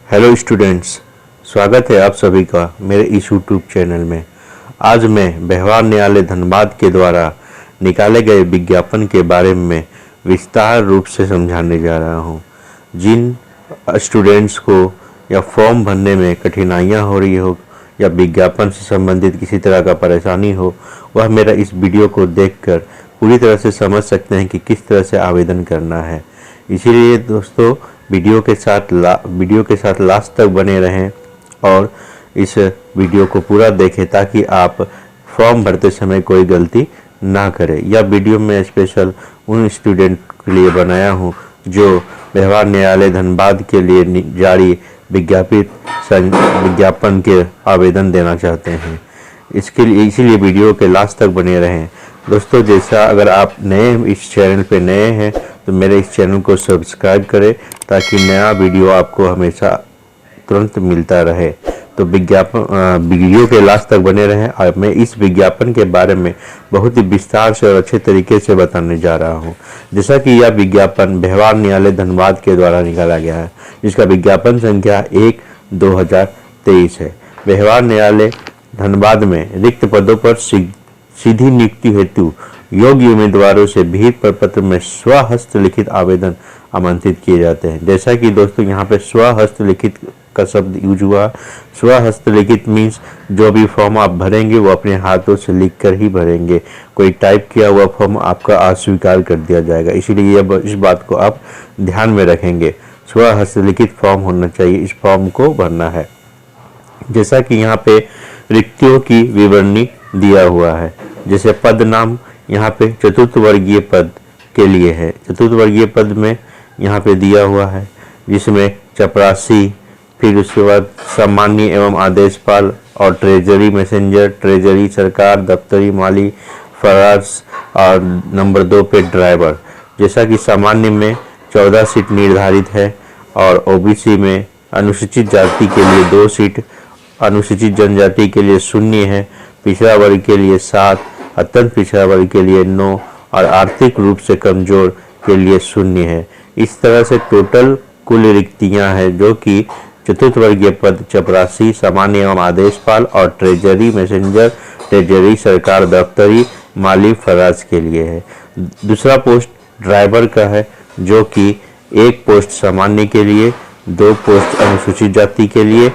Hello students, स्वागत है आप सभी का मेरे इस यूट्यूब चैनल में। आज मैं व्यवहार न्यायालय धनबाद के द्वारा निकाले गए विज्ञापन के बारे में विस्तार रूप से समझाने जा रहा हूं। जिन स्टूडेंट्स को या फॉर्म भरने में कठिनाइयां हो रही हो या विज्ञापन से संबंधित किसी तरह का परेशानी हो, वह मेरा इस वीडियो को देखकर पूरी तरह से समझ सकते हैं कि किस तरह से आवेदन करना है। इसीलिए दोस्तों वीडियो के साथ लास्ट तक बने रहें और इस वीडियो को पूरा देखें ताकि आप फॉर्म भरते समय कोई गलती ना करें। यह वीडियो मैं स्पेशल उन स्टूडेंट के लिए बनाया हूं जो व्यवहार न्यायालय धनबाद के लिए जारी विज्ञापन के आवेदन देना चाहते हैं। इसीलिए वीडियो के लास्ट तक बने रहें। दोस्तों, जैसा अगर आप इस चैनल पे नए हैं तो मेरे इस चैनल को सब्सक्राइब करें ताकि नया वीडियो आपको हमेशा तुरंत मिलता रहे। तो वीडियो के लास्ट तक बने रहें और मैं इस विज्ञापन के बारे में बहुत ही विस्तार से और अच्छे तरीके से बताने जा रहा हूं। जैसा कि यह विज्ञापन व्यवहार न्यायालय धनबाद के द्वारा निकाला गया है, जिसका विज्ञापन संख्या 1/2023 है। व्यवहार न्यायालय धनबाद में रिक्त पदों पर सीधी नियुक्ति हेतु योग्य उम्मीदवारों से भीड़ प्रपत्र में स्वहस्तलिखित आवेदन आमंत्रित किए जाते हैं। जैसा कि दोस्तों यहाँ पे स्वहस्तलिखित का शब्द यूज हुआ। स्वहस्तलिखित मीन्स जो भी फॉर्म आप भरेंगे वो अपने हाथों से लिखकर ही भरेंगे। कोई टाइप किया हुआ फॉर्म आपका अस्वीकार कर दिया जाएगा। इसीलिए इस बात को आप ध्यान में रखेंगे। स्वहस्तलिखित फॉर्म होना चाहिए, इस फॉर्म को भरना है। जैसा कि यहाँ पे रिक्तियों की विवरणी दिया हुआ है, जैसे पद नाम यहाँ पे चतुर्थ वर्गीय पद के लिए है। चतुर्थ वर्गीय पद में यहाँ पे दिया हुआ है, जिसमें चपरासी, फिर उसके बाद सामान्य एवं आदेशपाल और ट्रेजरी मैसेंजर, ट्रेजरी सरकार, दफ्तरी माली, फराज और नंबर 2 पे ड्राइवर। जैसा कि सामान्य में 14 सीट निर्धारित है और ओबीसी में अनुसूचित जाति के लिए 2 सीट, अनुसूचित जनजाति के लिए 0 है, पिछड़ा वर्ग के लिए 7, अत्यंत पिछड़ा वर्ग के लिए 9 और आर्थिक रूप से कमजोर के लिए 0 है। इस तरह से टोटल कुल रिक्तियां हैं जो कि चतुर्थ वर्गीय पद चपरासी, सामान्य एवं आदेशपाल और ट्रेजरी मैसेंजर, ट्रेजरी सरकार, दफ्तरी माली, फराज के लिए है। दूसरा पोस्ट ड्राइवर का है, जो कि 1 पोस्ट सामान्य के लिए, 2 पोस्ट अनुसूचित जाति के लिए,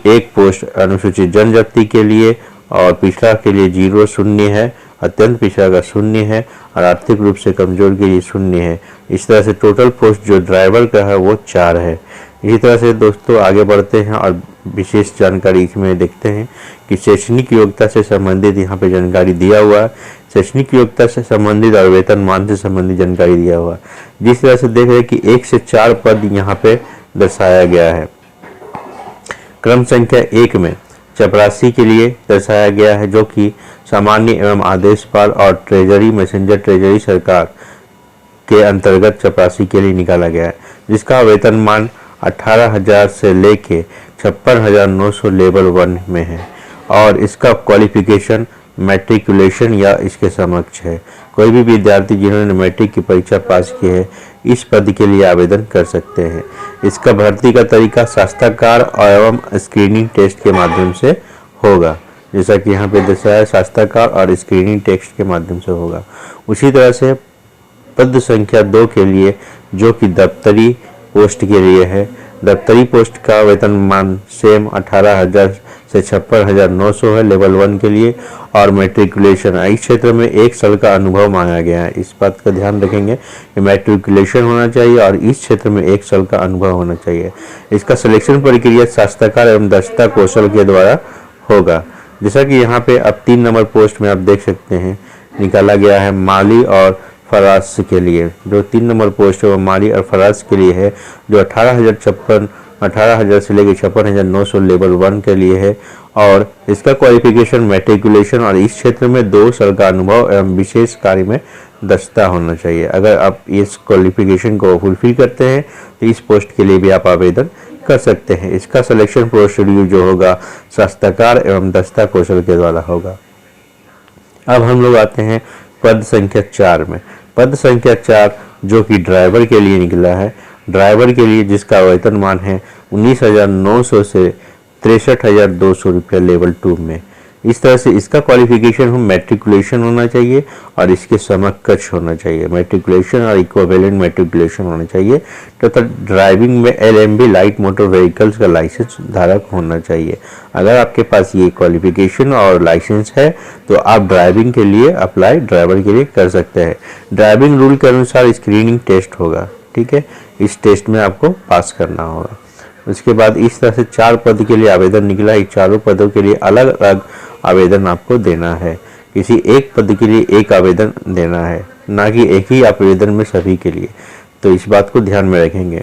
1 पोस्ट अनुसूचित जनजाति के लिए और पिछड़ा के लिए 0 0 है, अत्यंत पिछड़ा का 0 है और आर्थिक रूप से कमजोर के लिए 0 है। इस तरह से टोटल पोस्ट जो ड्राइवर का है वो 4 है। इसी तरह से दोस्तों आगे बढ़ते हैं और विशेष जानकारी इसमें देखते हैं कि शैक्षणिक योग्यता से संबंधित यहाँ पे जानकारी दिया हुआ है। शैक्षणिक योग्यता से संबंधित और वेतनमान से संबंधित जानकारी दिया हुआ है। जिस तरह से देख रहे हैं कि 1 से 4 पद यहाँ पे दर्शाया गया है। क्रम संख्या 1 में चपरासी के लिए दर्शाया गया है, जो कि सामान्य एवं आदेशपाल और ट्रेजरी मैसेंजर, ट्रेजरी सरकार के अंतर्गत चपरासी के लिए निकाला गया है, जिसका वेतनमान 18,000 से लेके 56,900 लेवल 1 में है और इसका क्वालिफिकेशन मैट्रिकुलेशन या इसके समकक्ष है। कोई भी विद्यार्थी जिन्होंने मैट्रिक की परीक्षा पास की है इस पद के लिए आवेदन कर सकते हैं। इसका भर्ती का तरीका शास्त्राकार एवं स्क्रीनिंग टेस्ट के माध्यम से होगा। जैसा कि यहाँ पे दर्शाया, शास्त्राकार और स्क्रीनिंग टेस्ट के माध्यम से होगा। उसी तरह से पद संख्या 2 के लिए, जो कि दफ्तरी पोस्ट के लिए है, दफ्तरी पोस्ट का वेतनमान सेम 18,000 से 56,900 है लेवल 1 के लिए और मैट्रिकुलेशन इस क्षेत्र में 1 साल का अनुभव मांगा गया है। इस बात का ध्यान रखेंगे कि मैट्रिकुलेशन होना चाहिए और इस क्षेत्र में 1 साल का अनुभव होना चाहिए। इसका सिलेक्शन प्रक्रिया शास्त्राकार एवं दक्षता कौशल के द्वारा होगा। जैसा कि यहाँ पे अब 3 नंबर पोस्ट में आप देख सकते हैं निकाला गया है माली और फराज के लिए। जो 3 नंबर पोस्ट है वो माली और फराज के लिए है, जो 18,000 से लेकर 56,900 लेवल 1 के लिए है और इसका क्वालिफिकेशन मैट्रिकुलेशन और इस क्षेत्र में 2 साल का अनुभव एवं विशेष कार्य में दक्षता होना चाहिए। अगर आप इस क्वालिफिकेशन को फुलफिल करते हैं तो इस पोस्ट के लिए भी आप आवेदन कर सकते हैं। इसका सिलेक्शन प्रोसीड्यूर जो होगा शास्त्राकार एवं दक्षता कौशल के द्वारा होगा। अब हम लोग आते हैं पद संख्या 4 में। पद संख्या 4 जो कि ड्राइवर के लिए निकला है, ड्राइवर के लिए जिसका वेतनमान है 19,900 से 63,200 रुपया लेवल 2 में। इस तरह से इसका क्वालिफिकेशन हो मैट्रिकुलेशन होना चाहिए और इसके समकक्ष होना चाहिए, मैट्रिकुलेशन और इक्विवेलेंट मैट्रिकुलेशन होना चाहिए तथा ड्राइविंग में LMB लाइट मोटर व्हीकल्स का लाइसेंस धारक होना चाहिए। अगर आपके पास ये क्वालिफिकेशन और लाइसेंस है तो आप ड्राइविंग के लिए अप्लाई ड्राइवर के लिए कर सकते हैं। ड्राइविंग रूल के अनुसार स्क्रीनिंग टेस्ट होगा, ठीक है, इस टेस्ट में आपको पास करना होगा। उसके बाद इस तरह से 4 पद के लिए आवेदन निकला। इन चारों पदों के लिए अलग अलग आवेदन आपको देना है, किसी एक पद के लिए एक आवेदन देना है, ना कि एक ही आवेदन में सभी के लिए, तो इस बात को ध्यान में रखेंगे।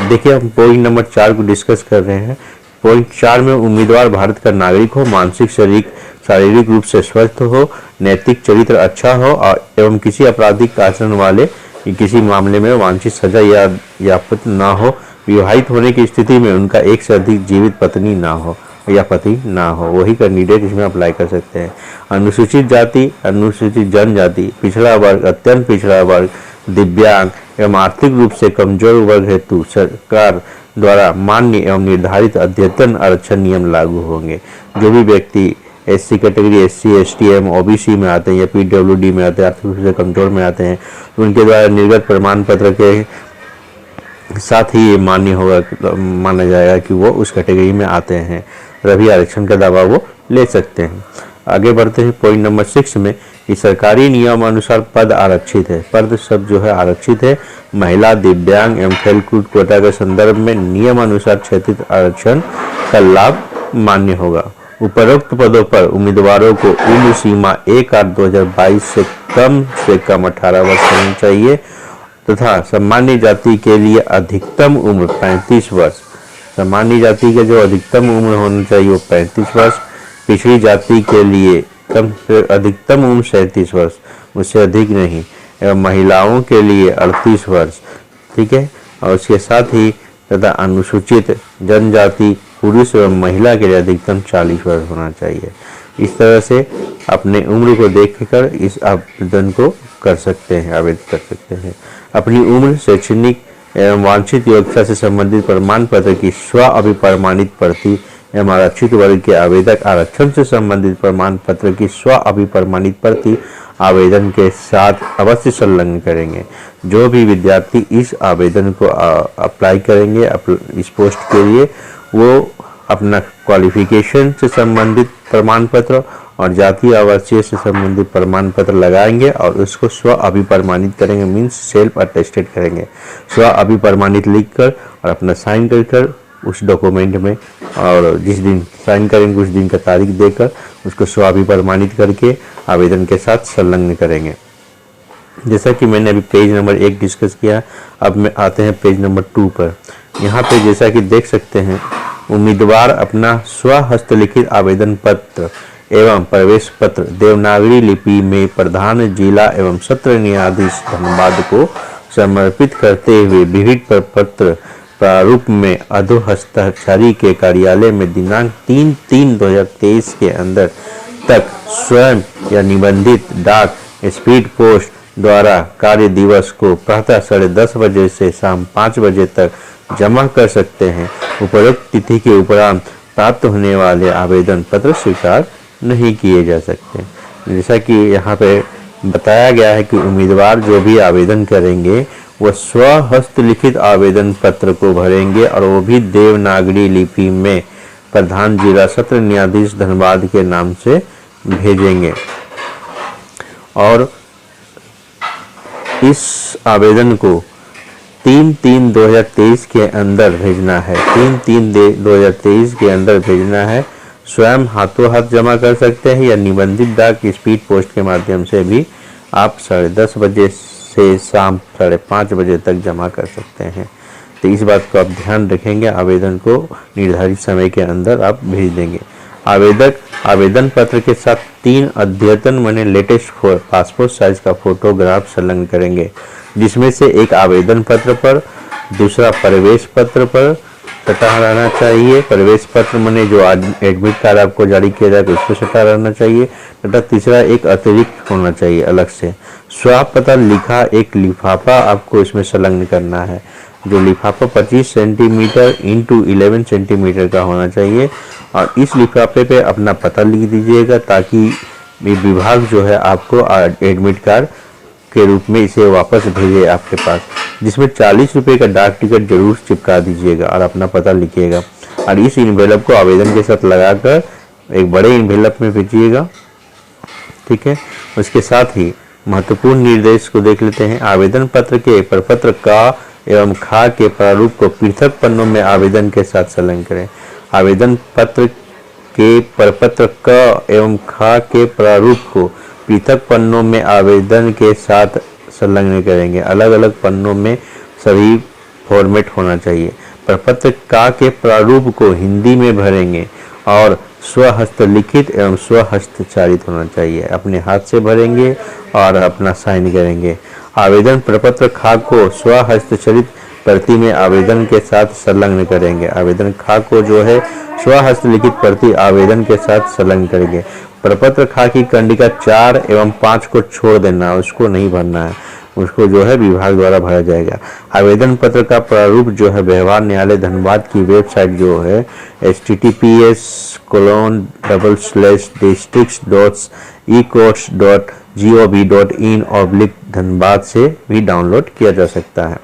देखिए हम पॉइंट नंबर 4 को डिस्कस कर रहे हैं। पॉइंट 4 में उम्मीदवार भारत का नागरिक हो, मानसिक शारीरिक रूप से स्वस्थ हो, नैतिक चरित्र अच्छा हो और एवं किसी आपराधिक आचरण वाले किसी मामले में वांछित सजा या यापत ना हो, विवाहित होने की स्थिति में उनका एक से अधिक जीवित पत्नी ना हो या पति ना हो, वही कैंडिडेट इसमें अप्लाई कर सकते हैं। अनुसूचित जाति, अनुसूचित जनजाति, पिछड़ा वर्ग, अत्यंत पिछड़ा वर्ग, दिव्यांग एवं आर्थिक रूप से कमजोर वर्ग हेतु सरकार द्वारा मान्य एवं निर्धारित अद्यतन आरक्षण नियम लागू होंगे। जो भी व्यक्ति SC कैटेगरी, SC, ST एवं OBC में आते हैं या PWD में आते हैं, आर्थिक रूप से कमजोर में आते हैं, तो उनके द्वारा निर्गत प्रमाण पत्र के साथ ही ये मान्य होगा, माना जाएगा कि वो उस कैटेगरी में आते हैं, तभी आरक्षण का दावा वो ले सकते हैं। आगे बढ़ते हैं पॉइंट नंबर 6 में कि सरकारी नियम अनुसार पद आरक्षित है। पद सब जो है आरक्षित है। महिला, दिव्यांग एवं खेलकूद कोटा के संदर्भ में नियम अनुसार क्षेत्रीय आरक्षण का लाभ मान्य होगा। उपरोक्त पदों पर उम्मीदवारों को उम्र सीमा 1/8/2022 से कम 18 वर्ष होनी चाहिए तथा सामान्य जाति के लिए अधिकतम उम्र 35 वर्ष। सामान्य जाति का जो अधिकतम उम्र होना चाहिए वो 35 वर्ष, पिछड़ी जाति के लिए कम से अधिकतम उम्र 37 वर्ष, उससे अधिक नहीं, एवं महिलाओं के लिए 38 वर्ष, ठीक है। और उसके साथ ही तथा अनुसूचित जनजाति पुरुष एवं महिला के लिए अधिकतम 40 वर्ष होना चाहिए। इस तरह से अपने उम्र को देखकर इस आवेदन को कर सकते हैं, आवेदन कर सकते हैं। अपनी उम्र, शैक्षणिक एवं वांछित योग्यता से संबंधित प्रमाण पत्र की स्व अभिप्रमाणित प्रति एवं आरक्षित वर्ग के आवेदक आरक्षण से संबंधित प्रमाण पत्र की स्व अभिप्रमाणित प्रति आवेदन के साथ अवश्य संलग्न करेंगे। जो भी विद्यार्थी इस आवेदन को अप्लाई करेंगे इस पोस्ट के लिए, वो अपना क्वालिफिकेशन से संबंधित प्रमाण पत्र और जातीय आवासीय से संबंधित प्रमाण पत्र लगाएंगे और उसको स्व अभिप्रमाणित करेंगे, मीन्स सेल्फ अटेस्टेड करेंगे। स्व अभिप्रमाणित लिखकर और अपना साइन कर उस डॉक्यूमेंट में, और जिस दिन साइन करेंगे उस दिन का तारीख देकर उसको स्व अभिप्रमाणित करके आवेदन के साथ संलग्न करेंगे। जैसा कि मैंने अभी पेज नंबर 1 डिस्कस किया, अब में आते हैं पेज नंबर 2 पर। यहाँ पे जैसा कि देख सकते हैं, उम्मीदवार अपना स्व हस्तलिखित आवेदन पत्र एवं प्रवेश पत्र देवनागरी लिपि में प्रधान जिला एवं सत्र न्यायाधीश धनबाद को समर्पित करते हुए विहित प्रपत्र प्रारूप में अधोहस्ताक्षरी के कार्यालय में दिनांक 3/3/2023 के अंदर तक स्वयं या निबंधित डाक स्पीड पोस्ट द्वारा कार्य दिवस को प्रातः 10:30 बजे से शाम 5 बजे तक जमा कर सकते हैं। उपरोक्त तिथि के उपरांत प्राप्त होने वाले आवेदन पत्र स्वीकार नहीं किए जा सकते। जैसा कि यहाँ पे बताया गया है कि उम्मीदवार जो भी आवेदन करेंगे वह स्व हस्तलिखित आवेदन पत्र को भरेंगे और वो भी देवनागरी लिपि में प्रधान जिला सत्र न्यायाधीश धनबाद के नाम से भेजेंगे और इस आवेदन को 3/3/2023 के अंदर भेजना है। 3/3/2023 के अंदर भेजना है। स्वयं हाथों हाथ जमा कर सकते हैं या निबंधित डाक स्पीड पोस्ट के माध्यम से भी आप 10:30 बजे से शाम 5:30 बजे तक जमा कर सकते हैं। तो इस बात को आप ध्यान रखेंगे, आवेदन को निर्धारित समय के अंदर आप भेज देंगे। आवेदक आवेदन पत्र के साथ 3 अद्यतन माने लेटेस्ट पासपोर्ट साइज का फोटोग्राफ संलग्न करेंगे, जिसमें से एक आवेदन पत्र पर, दूसरा प्रवेश पत्र पर सटा रहना चाहिए। प्रवेश पत्र माने जो एडमिट कार्ड आपको जारी किया जाएगा उस पर सटा रहना चाहिए तथा तीसरा एक अतिरिक्त होना चाहिए अलग से। स्व पता लिखा एक लिफाफा आपको इसमें संलग्न करना है। जो लिफाफा 25 सेंटीमीटर इंटू 11 सेंटीमीटर का होना चाहिए और इस लिफाफे पे अपना पता लिख दीजिएगा ताकि विभाग जो है आपको एडमिट कार्ड के रूप में इसे वापस भेजे आपके पास, जिसमें 40 रुपये का डाक टिकट जरूर चिपका दीजिएगा और अपना पता लिखिएगा और इस इन्वेलप को आवेदन के साथ लगाकर एक बड़े इन्वेलप में भेजिएगा। ठीक है, उसके साथ ही महत्वपूर्ण निर्देश को देख लेते हैं। आवेदन पत्र के प्रपत्र का एवं खा के प्रारूप को पृथक पन्नों में आवेदन के साथ संलग्न करें। आवेदन पत्र के प्रपत्र क एवं खा के प्रारूप को पृथक पन्नों में आवेदन के साथ संलग्न करेंगे। अलग अलग पन्नों में सभी फॉर्मेट होना चाहिए। प्रपत्र का के प्रारूप को हिंदी में भरेंगे और स्वहस्तलिखित एवं स्वहस्तचारित होना चाहिए। अपने हाथ से भरेंगे और अपना साइन करेंगे। आवेदन प्रपत्र खा को स्वहस्तचरित प्रति में आवेदन के साथ संलग्न करेंगे। आवेदन खा को जो है स्वहस्तलिखित प्रति आवेदन के साथ संलग्न करेंगे। प्रपत्र खा की कंडिका 4 एवं 5 को छोड़ देना, उसको नहीं भरना है, उसको जो है विभाग द्वारा भरा जाएगा। आवेदन पत्र का प्रारूप जो है व्यवहार न्यायालय धनबाद की वेबसाइट जो है https://districts.ecourts.gov.in/धनबाद से भी डाउनलोड किया जा सकता है।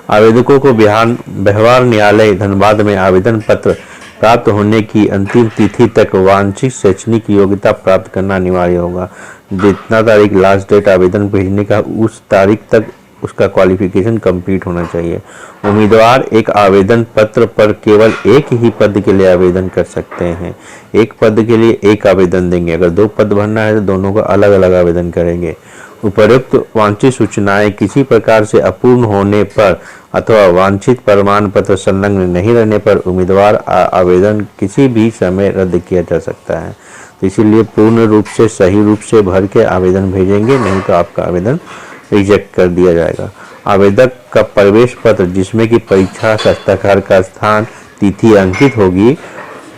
आवेदकों को व्यवहार न्यायालय धनबाद में आवेदन पत्र प्राप्त होने की अंतिम तिथि तक वांछित शैक्षणिक योग्यता प्राप्त करना अनिवार्य होगा। जितना तारीख लास्ट डेट आवेदन भेजने का उस तारीख तक उसका क्वालिफिकेशन कंप्लीट होना चाहिए। उम्मीदवार एक आवेदन पत्र पर केवल एक ही पद के लिए आवेदन कर सकते हैं। एक पद के लिए एक आवेदन देंगे। अगर 2 पद भरना है तो दोनों का अलग अलग आवेदन करेंगे। उपरोक्त वांछित सूचनाएं किसी प्रकार से अपूर्ण होने पर अथवा वांछित प्रमाण पत्र संलग्न नहीं रहने पर उम्मीदवार आवेदन किसी भी समय रद्द किया जा सकता है। तो इसीलिए पूर्ण रूप से सही रूप से भर के आवेदन भेजेंगे, नहीं तो आपका आवेदन रिजेक्ट कर दिया जाएगा। आवेदक का प्रवेश पत्र जिसमें कि परीक्षा हस्ताक्षर का स्थान तिथि अंकित होगी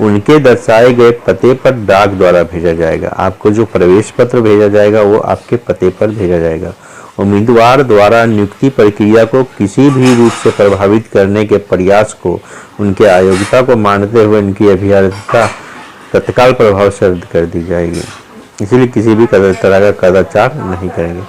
उनके दर्शाए गए पते पर डाक द्वारा भेजा जाएगा। आपको जो प्रवेश पत्र भेजा जाएगा वो आपके पते पर भेजा जाएगा। उम्मीदवार द्वारा नियुक्ति प्रक्रिया को किसी भी रूप से प्रभावित करने के प्रयास को उनके अयोग्यता को मानते हुए उनकी अभ्यर्थता तत्काल प्रभाव से रद्द कर दी जाएगी। इसलिए किसी भी तरह का कदाचार नहीं करेंगे।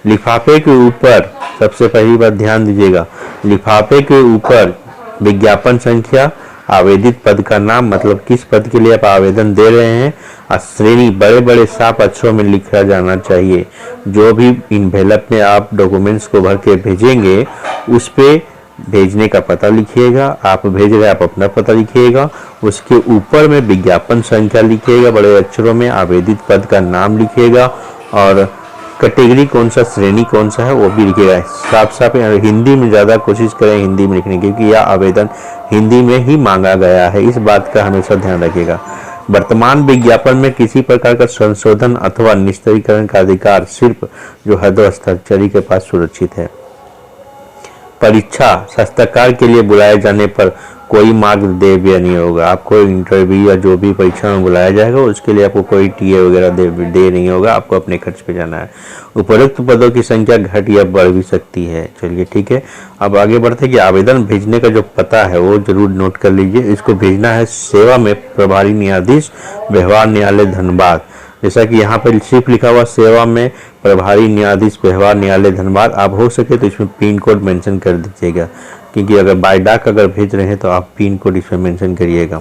लिफाफे के ऊपर सबसे पहली बात ध्यान दीजिएगा, लिफाफे के ऊपर विज्ञापन संख्या, आवेदित पद का नाम, मतलब किस पद के लिए आप आवेदन दे रहे हैं, और श्रेणी बड़े बड़े साफ अक्षरों में लिखा जाना चाहिए। जो भी इन्वेलप में आप डॉक्यूमेंट्स को भर के भेजेंगे उस पे भेजने का पता लिखिएगा। आप भेज रहे हैं, आप अपना पता लिखिएगा। उसके ऊपर में विज्ञापन संख्या लिखिएगा बड़े अक्षरों में, आवेदित पद का नाम लिखिएगा और कैटेगरी कौन सा, श्रेणी कौन सा है वो भी लिखिएगा। साफ साफ हिंदी में ज़्यादा कोशिश करें हिंदी में लिखने की, क्योंकि यह आवेदन हिंदी में ही मांगा गया है। इस बात का हमेशा ध्यान रखिएगा। वर्तमान विज्ञापन में किसी प्रकार का संशोधन अथवा निस्तारीकरण का अधिकार सिर्फ जो हस्ताक्षरी के पास सुरक्षित है। परीक्षा हस्ताक्षर के लिए बुलाए जाने पर कोई मार्ग देय नहीं होगा। आपको इंटरव्यू या जो भी परीक्षा में बुलाया जाएगा उसके लिए आपको कोई टीए वगैरह दे नहीं होगा। आपको अपने खर्च पे जाना है। उपरोक्त पदों की संख्या घट या बढ़ भी सकती है। चलिए ठीक है, अब आगे बढ़ते हैं कि आवेदन भेजने का जो पता है वो जरूर नोट कर लीजिए। इसको भेजना है सेवा में प्रभारी न्यायाधीश व्यवहार न्यायालय धनबाद। जैसा कि यहाँ पर सिर्फ लिखा हुआ सेवा में प्रभारी न्यायाधीश व्यवहार न्यायालय धनबाद, आप हो सके तो इसमें पिन कोड मेंशन कर दीजिएगा, क्योंकि अगर बाय डाक अगर भेज रहे हैं तो आप पिन कोड इसमें मेंशन करिएगा।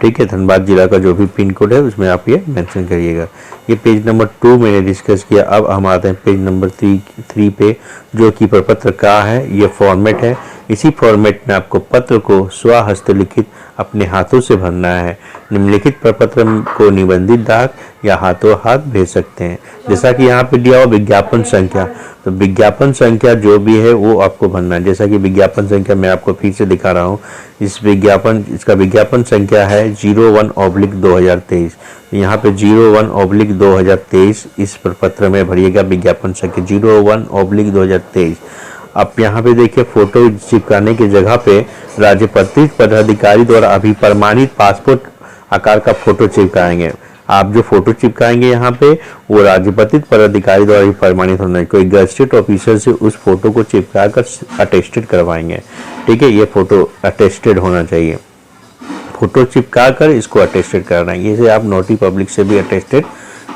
ठीक है, धनबाद जिला का जो भी पिन कोड है उसमें आप ये मेंशन करिएगा। ये पेज नंबर 2 मैंने डिस्कस किया। अब हम आते हैं पेज नंबर 3 पे, जो कि प्रपत्र का है। ये फॉर्मेट है। इसी फॉर्मेट में आपको पत्र को स्वहस्तलिखित अपने हाथों से भरना है। निम्नलिखित प्रपत्र को निबंधित डाक या हाथों हाथ भेज सकते हैं। जैसा कि यहाँ पे दिया हुआ विज्ञापन संख्या, तो विज्ञापन संख्या जो भी है वो आपको भरना है। जैसा कि विज्ञापन संख्या मैं आपको फिर से दिखा रहा हूँ। इसका विज्ञापन संख्या है 01/2023। यहाँ पे 01/2023 इस प्रपत्र में भरिएगा विज्ञापन संख्या 01/2023। आप यहाँ पे देखिए फोटो चिपकाने की जगह पे राजपत्रित पदाधिकारी द्वारा अभी प्रमाणित पासपोर्ट आकार का फोटो चिपकाएंगे। आप जो फोटो चिपकाएंगे यहाँ पे वो राज्यपत्रित पदाधिकारी द्वारा ही प्रमाणित होना है। कोई गजेटेड ऑफिसर से उस फोटो को चिपका कर अटेस्टेड करवाएंगे। ठीक है, ये फोटो अटेस्टेड होना चाहिए। फोटो चिपका कर इसको अटेस्टेड करना है। इसे आप नोटरी पब्लिक से भी अटेस्टेड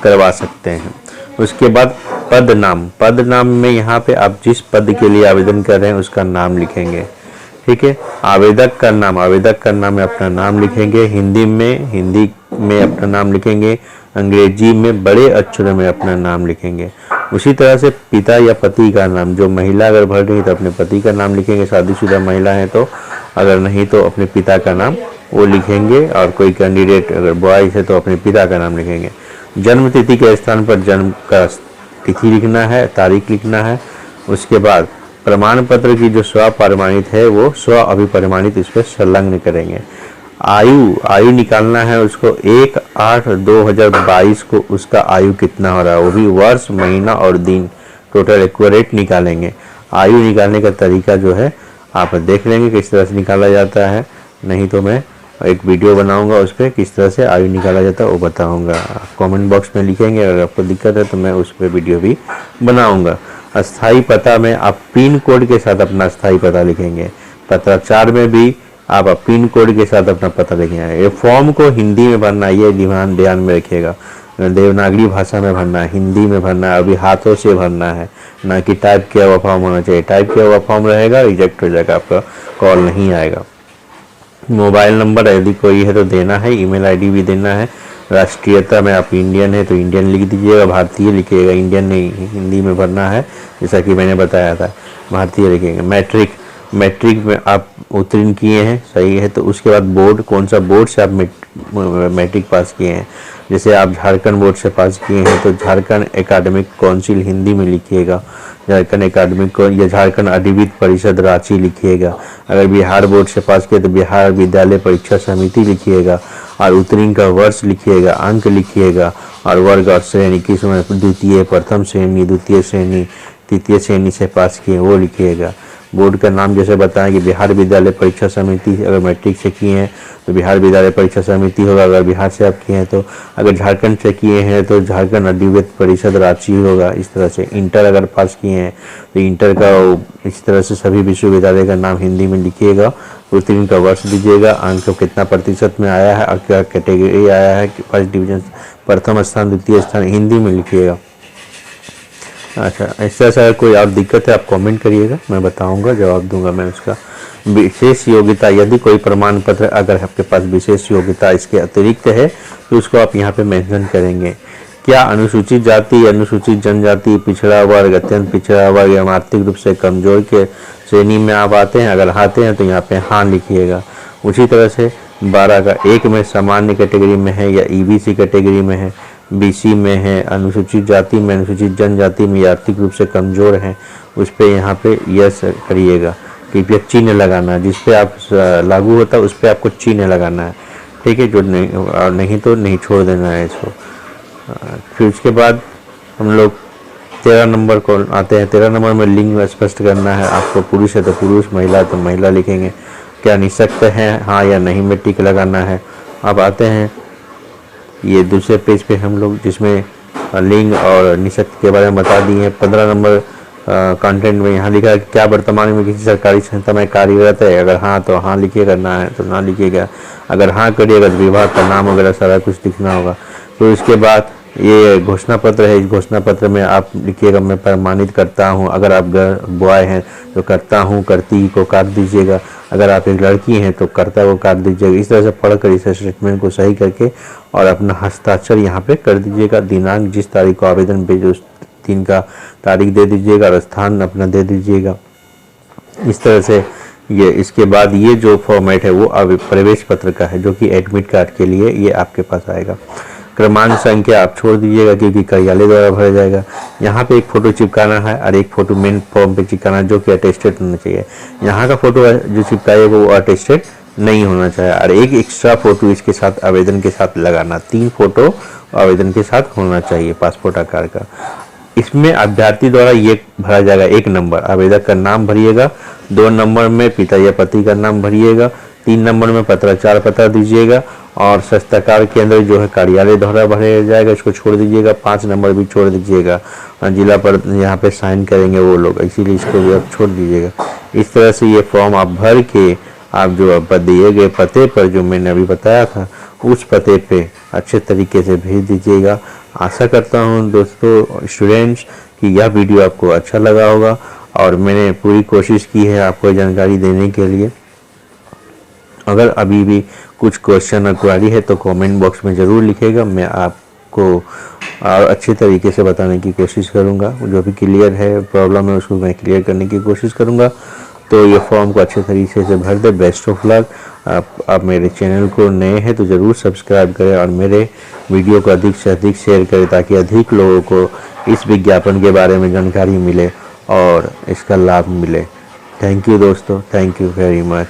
करवा सकते हैं। उसके बाद पद नाम। पद नाम में यहाँ पे आप जिस पद के लिए आवेदन कर रहे हैं उसका नाम लिखेंगे। ठीक है, आवेदक का नाम में अपना नाम लिखेंगे। हिंदी में अपना नाम लिखेंगे। अंग्रेजी में बड़े अक्षरों में अपना नाम लिखेंगे। उसी तरह से पिता या पति का नाम, जो महिला अगर भर रही है तो अपने पति का नाम लिखेंगे, शादीशुदा महिला है तो, अगर नहीं तो अपने पिता का नाम वो लिखेंगे। और कोई कैंडिडेट अगर बॉयज है तो अपने पिता का नाम लिखेंगे। जन्म तिथि के स्थान पर जन्म का तिथि लिखना है, तारीख लिखना है। उसके बाद प्रमाण पत्र की जो स्व प्रमाणित है वो स्व अभिप्रमाणित इस पर संलग्न करेंगे। आयु निकालना है उसको 1/8/2022 को उसका आयु कितना हो रहा है, वो भी वर्ष, महीना और दिन टोटल एक्यूरेट निकालेंगे। आयु निकालने का तरीका जो है आप देख लेंगे किस तरह से निकाला जाता है, नहीं तो मैं एक वीडियो बनाऊंगा उस पर किस तरह से आयु निकाला जाता है वो बताऊंगा। कमेंट बॉक्स में लिखेंगे, अगर आपको दिक्कत है तो मैं उस पर वीडियो भी बनाऊंगा। अस्थाई पता में आप पिन कोड के साथ अपना अस्थाई पता लिखेंगे। पत्राचार में भी आप पिन कोड के साथ अपना पता लिखेंगे। ये फॉर्म को हिंदी में भरना, ये ध्यान में रखिएगा। देवनागरी भाषा में भरना है, हिंदी में भरना है, अभी हाथों से भरना है, ना कि टाइप किया हुआ फॉर्म होना चाहिए। टाइप किया हुआ फॉर्म रहेगा रिजेक्ट हो जाएगा, आपका कॉल नहीं आएगा। मोबाइल नंबर यदि कोई है तो देना है, ईमेल आईडी भी देना है। राष्ट्रीयता में आप इंडियन है तो इंडियन लिख दीजिएगा, भारतीय लिखिएगा, इंडियन नहीं हिंदी में भरना है जैसा कि मैंने बताया था, भारतीय लिखेंगे। मैट्रिक में आप उत्तीर्ण किए हैं, सही है, तो उसके बाद बोर्ड, कौन सा बोर्ड से आप मैट्रिक पास किए हैं। जैसे आप झारखंड बोर्ड से पास किए हैं तो झारखंड एकेडमिक काउंसिल हिंदी में लिखिएगा, झारखंड एकेडमिक या झारखंड अधिविद्य परिषद रांची लिखिएगा। अगर बिहार बोर्ड से पास किए तो बिहार विद्यालय परीक्षा समिति लिखिएगा, और उत्तीर्ण का वर्ष लिखिएगा, अंक लिखिएगा, और वर्ग और श्रेणी किसमें द्वितीय, प्रथम श्रेणी, द्वितीय श्रेणी, तृतीय श्रेणी से पास किए वो लिखिएगा। बोर्ड का नाम जैसे बताएं कि बिहार विद्यालय परीक्षा समिति, अगर मैट्रिक से किए हैं तो बिहार विद्यालय परीक्षा समिति होगा, अगर बिहार से आप किए हैं तो, अगर झारखंड से किए हैं तो झारखंड अधिविद्य परिषद रांची होगा। इस तरह से इंटर अगर पास किए हैं तो इंटर का इस तरह से सभी विश्वविद्यालय का नाम हिंदी में लिखिएगा। उत्तीर्ण का वर्ष दीजिएगा, अंक कितना प्रतिशत में आया है और क्या कैटेगरी आया है, फर्स्ट डिवीजन, प्रथम स्थान, द्वितीय स्थान, हिंदी में लिखिएगा। अच्छा, इस तरह से अगर कोई और दिक्कत है आप कमेंट करिएगा, मैं बताऊंगा, जवाब दूंगा मैं उसका। विशेष योग्यता, यदि कोई प्रमाण पत्र अगर आपके पास विशेष योग्यता इसके अतिरिक्त है तो उसको आप यहाँ पे मेंशन करेंगे। क्या अनुसूचित जाति, अनुसूचित जनजाति, पिछड़ा वर्ग, अत्यंत पिछड़ा वर्ग या आर्थिक रूप से कमजोर के श्रेणी में आप आते हैं? अगर आते हैं तो यहाँ पे हाँ लिखिएगा। उसी तरह से 12 का 1 में सामान्य कैटेगरी में है या ईबीसी कैटेगरी में है, बीसी में है, अनुसूचित जाति में, अनुसूचित जनजाति में या आर्थिक रूप से कमजोर है, उस पर यहाँ पे यस करिएगा। कृपया चिन्ह लगाना है, जिस पे आप लागू होता है उस पर आपको चिन्ह लगाना है। ठीक है, जो नहीं तो नहीं छोड़ देना है इसको। फिर उसके बाद हम लोग 13 नंबर को आते हैं। 13 नंबर में लिंग स्पष्ट करना है आपको, पुरुष है तो पुरुष, महिला तो महिला लिखेंगे। क्या निःशक्त है, हाँ या नहीं में टिक लगाना है। अब आते हैं ये दूसरे पेज पे हम लोग, जिसमें लिंग और निःशक्त के बारे में बता दिए हैं। 15 नंबर कंटेंट में यहाँ लिखा है कि क्या वर्तमान में किसी सरकारी संस्था में कार्यरत है? अगर हाँ तो हाँ लिखिएगा, ना है तो ना लिखिएगा। अगर हाँ करिएगा तो विभाग का नाम वगैरह सारा कुछ लिखना होगा। तो इसके बाद ये घोषणा पत्र है, इस घोषणा पत्र में आप लिखिएगा मैं प्रमाणित करता हूँ। अगर आप बॉय हैं तो करता हूँ, करती को काट दीजिएगा। अगर आप एक लड़की हैं तो करता को काट दीजिएगा। इस तरह से पढ़कर इस स्टेटमेंट को सही करके और अपना हस्ताक्षर यहाँ पे कर दीजिएगा। दिनांक जिस तारीख को आवेदन भेजे उस दिन का तारीख दे दीजिएगा और स्थान अपना दे दीजिएगा। इस तरह से ये, इसके बाद ये जो फॉर्मेट है वो अब प्रवेश पत्र का है, जो कि एडमिट कार्ड के लिए ये आपके पास आएगा। क्रमांक संख्या आप छोड़ दीजिएगा क्योंकि कार्यालय द्वारा भरा जाएगा। यहाँ पे एक फ़ोटो चिपकाना है और एक फ़ोटो मेन फॉर्म पे चिपकाना है, जो कि अटेस्टेड होना चाहिए। यहाँ का फ़ोटो जो चिपकाएगा वो अटेस्टेड नहीं होना चाहिए, और एक एक्स्ट्रा फ़ोटो इसके साथ आवेदन के साथ लगाना। 3 फोटो आवेदन के साथ होना चाहिए पासपोर्ट आकार का। इसमें अभ्यर्थी द्वारा ये भरा जाएगा 1 नंबर, आवेदक का नाम भरिएगा। 2 नंबर में पिता या पति का नाम भरिएगा। 3 नंबर में पत्राचार पता दीजिएगा और स्वच्छताकार केंद्र जो है कार्यालय द्वारा भरा जाएगा, इसको छोड़ दीजिएगा। 5 नंबर भी छोड़ दीजिएगा, जिला पर यहाँ पे साइन करेंगे वो लोग, इसीलिए इसको भी आप छोड़ दीजिएगा। इस तरह से ये फॉर्म आप भर के आप जो दिए गए पते पर जो मैंने अभी बताया था उस पते पे अच्छे तरीके से भेज दीजिएगा। आशा करता हूँ दोस्तों स्टूडेंट्स कि यह वीडियो आपको अच्छा लगा होगा और मैंने पूरी कोशिश की है आपको जानकारी देने के लिए। अगर अभी भी कुछ क्वेश्चन और क्वेरी है तो कमेंट बॉक्स में ज़रूर लिखिएगा, मैं आपको और अच्छे तरीके से बताने की कोशिश करूंगा। जो भी क्लियर है प्रॉब्लम है उसको मैं क्लियर करने की कोशिश करूंगा। तो ये फॉर्म को अच्छे तरीके से भर दे। Best of luck. आप मेरे चैनल को नए हैं तो ज़रूर सब्सक्राइब करें और मेरे वीडियो को अधिक से अधिक शेयर करें ताकि अधिक लोगों को इस विज्ञापन के बारे में जानकारी मिले और इसका लाभ मिले। थैंक यू दोस्तों, थैंक यू वेरी मच।